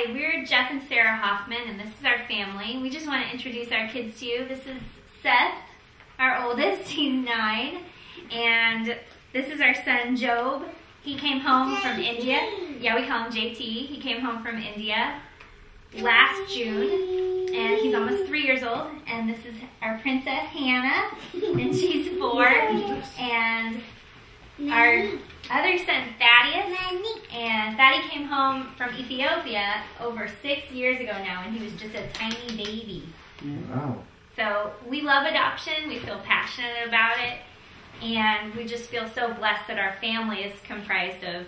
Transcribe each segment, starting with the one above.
Hi, we're Jeff and Sarah Hoffman, and this is our family. We just want to introduce our kids to you. This is Seth, our oldest. He's 9. And this is our son, Job. He came home from India. Yeah, we call him JT. He came home from India last June, and he's almost 3 years old. And this is our princess, Hannah, and she's 4. And our other son, Thaddeus, and Thaddy came home from Ethiopia over 6 years ago now, and he was just a tiny baby. Wow. So we love adoption. We feel passionate about it, and we just feel so blessed that our family is comprised of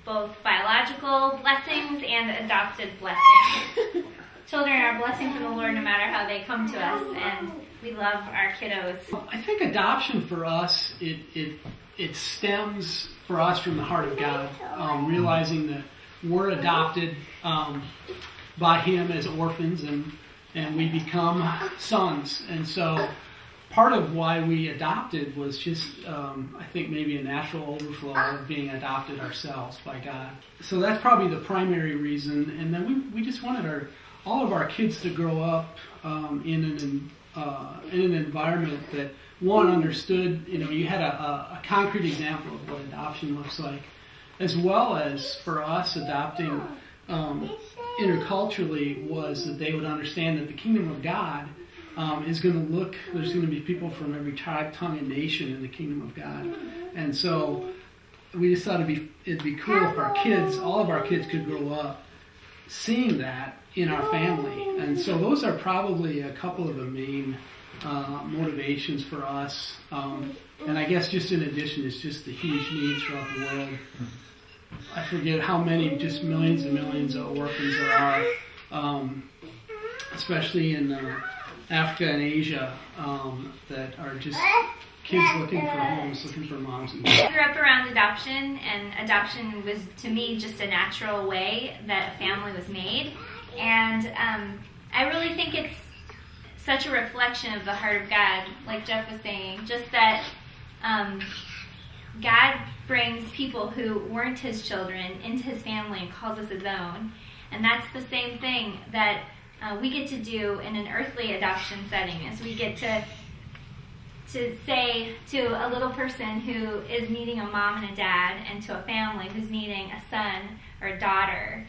both biological blessings and adopted blessings. Children are a blessing from the Lord no matter how they come to us, and we love our kiddos. I think adoption for us, it stems for us from the heart of God, realizing that we're adopted by Him as orphans, and we become sons. And so part of why we adopted was just, I think, maybe a natural overflow of being adopted ourselves by God. So that's probably the primary reason. And then we just wanted all of our kids to grow up in an environment that, one, understood, you had a concrete example of what adoption looks like, as well as for us adopting interculturally was that they would understand that the kingdom of God is going to look, there's going to be people from every tribe, tongue, and nation in the kingdom of God. And so we just thought it'd be cool if our kids, all of our kids could grow up seeing that in our family. And so those are probably a couple of the main motivations for us. And I guess just in addition, it's just the huge needs throughout the world. I forget how many, just millions and millions of orphans there are, especially in Africa and Asia, that are just kids looking for homes, looking for moms and dads. I grew up around adoption, and adoption was, to me, just a natural way that a family was made. And I really think it's such a reflection of the heart of God, like Jeff was saying, just that God brings people who weren't His children into His family and calls us His own. And that's the same thing that we get to do in an earthly adoption setting, is we get to say to a little person who is needing a mom and a dad, and to a family who's needing a son or a daughter,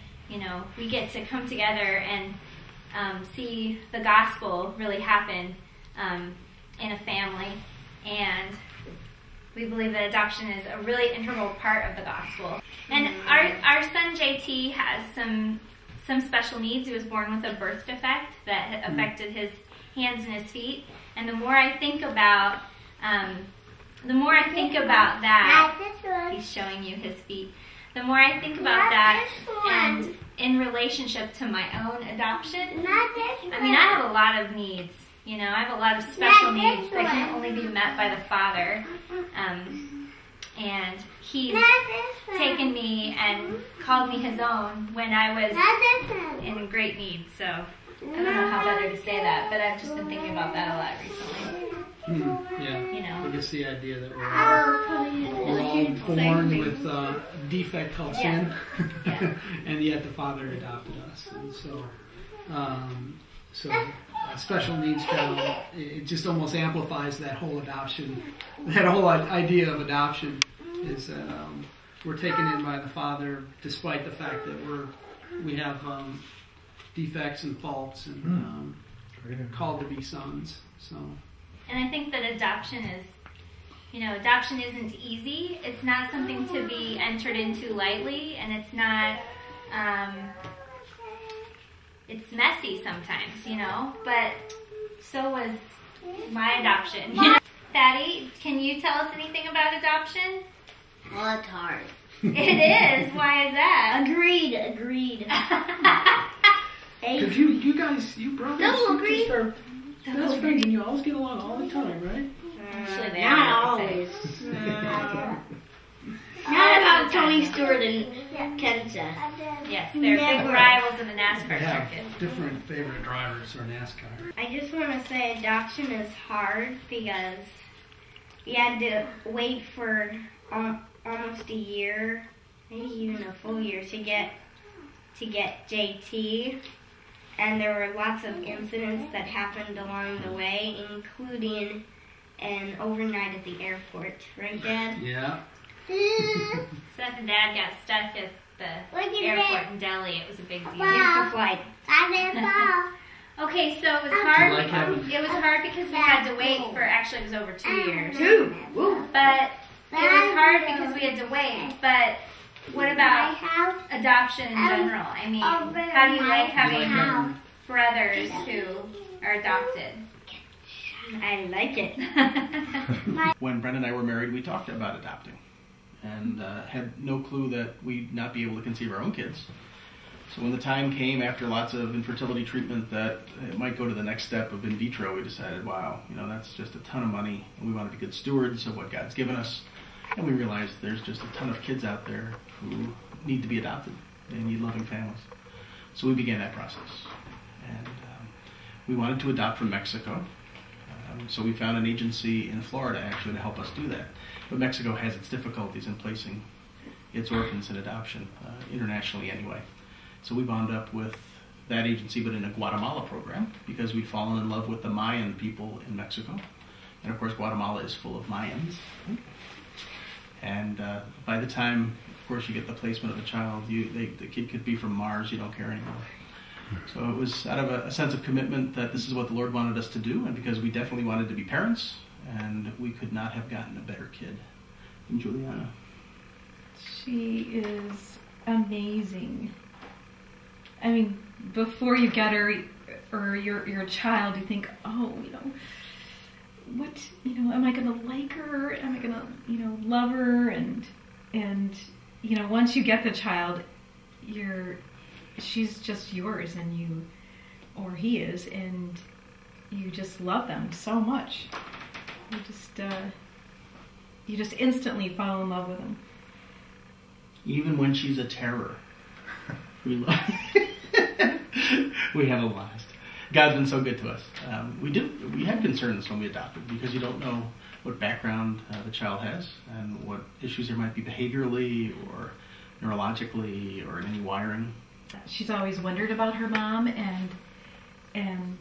we get to come together and see the gospel really happen in a family. And we believe that adoption is a really integral part of the gospel. And our son JT has some special needs. He was born with a birth defect that affected his hands and his feet. And the more I think about that, he's showing you his feet. The more I think about that, and in relationship to my own adoption, I have a lot of needs. I have a lot of special needs that can only be met by the Father. And He's taken me and called me His own when I was in great need. So I don't know how better to say that, but I've just been thinking about that a lot recently. Yeah. I guess the idea that we're all born with a defect called sin, and yet the Father adopted us. And so a special needs child, it just almost amplifies that whole adoption, that whole idea of adoption is that we're taken in by the Father despite the fact that we have defects and faults and called to be sons. So. And I think that adoption isn't easy. It's not something to be entered into lightly, and it's not, it's messy sometimes, but so was my adoption. Thaddy, can you tell us anything about adoption? Well, it's hard. It is? Why is that? Agreed. Because you guys, you brothers, agreed. are best friends, and you always get along all the time, right? Actually, Not always. Not about Tony Stewart and Ken Seth. Yes, they're big rivals in the NASCAR circuit. Different favorite drivers for NASCAR. I just want to say adoption is hard because we had to wait for almost a year, maybe even a full year, to get to get JT, and there were lots of incidents that happened along the way, including an overnight at the airport. Right, Dad? Yeah. Seth and Dad got stuck at the airport in Delhi. It was a big deal. Missed the flight. Okay, so it was hard. Like having- It was hard because we had to wait for, actually it was over 2 years. 2. Woo. But it was hard because we had to wait. But what about adoption in general? I mean, how do you like having brothers who are adopted? I like it. When Brenda and I were married, we talked about adopting and had no clue that we'd not be able to conceive our own kids. So when the time came after lots of infertility treatment that it might go to the next step of in vitro, we decided, wow, that's just a ton of money, and we want to be good stewards of what God's given us. And we realized there's just a ton of kids out there who need to be adopted. They need loving families. So we began that process. And we wanted to adopt from Mexico. So we found an agency in Florida, actually, to help us do that. But Mexico has its difficulties in placing its orphans in adoption, internationally anyway. So we wound up with that agency, but in a Guatemala program, because we'd fallen in love with the Mayan people in Mexico. And of course, Guatemala is full of Mayans. And by the time, of course, you get the placement of a child, the kid could be from Mars, you don't care anymore. So it was out of a sense of commitment that this is what the Lord wanted us to do, and because we definitely wanted to be parents, and we could not have gotten a better kid than Juliana. She is amazing. I mean, before you get her or your child, you think, oh, what, am I going to like her? Am I going to, love her? And once you get the child, she's just yours, and he is, and you just love them so much. You just instantly fall in love with them. Even when she's a terror, we have a blast. God's been so good to us. We had concerns when we adopted, because you don't know what background the child has and what issues there might be behaviorally or neurologically or in any wiring. She's always wondered about her mom and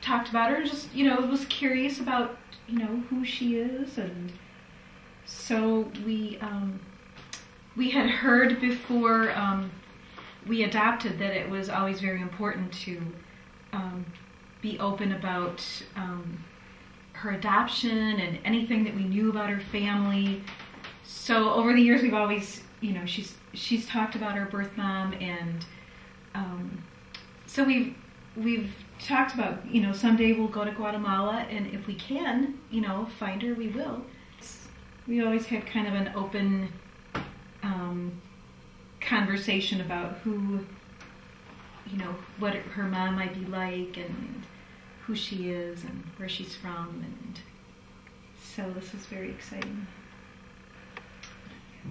talked about her, just was curious about who she is. And so we had heard before we adopted that it was always very important to be open about her adoption and anything that we knew about her family. So over the years, we've always, she's talked about her birth mom, and so we've talked about, someday we'll go to Guatemala, and if we can, find her, we will. We always had kind of an open conversation about who, what her mom might be like, and who she is, and where she's from, and so this is very exciting.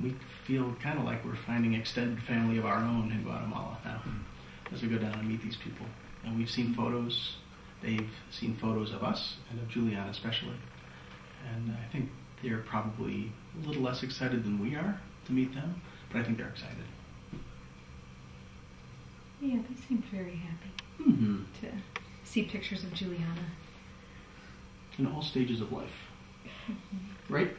We feel kind of like we're finding extended family of our own in Guatemala now, as we go down and meet these people. And we've seen photos, they've seen photos of us, and of Juliana especially. And I think they're probably a little less excited than we are to meet them, but I think they're excited. Yeah, they seem very happy to see pictures of Juliana. In all stages of life. Right?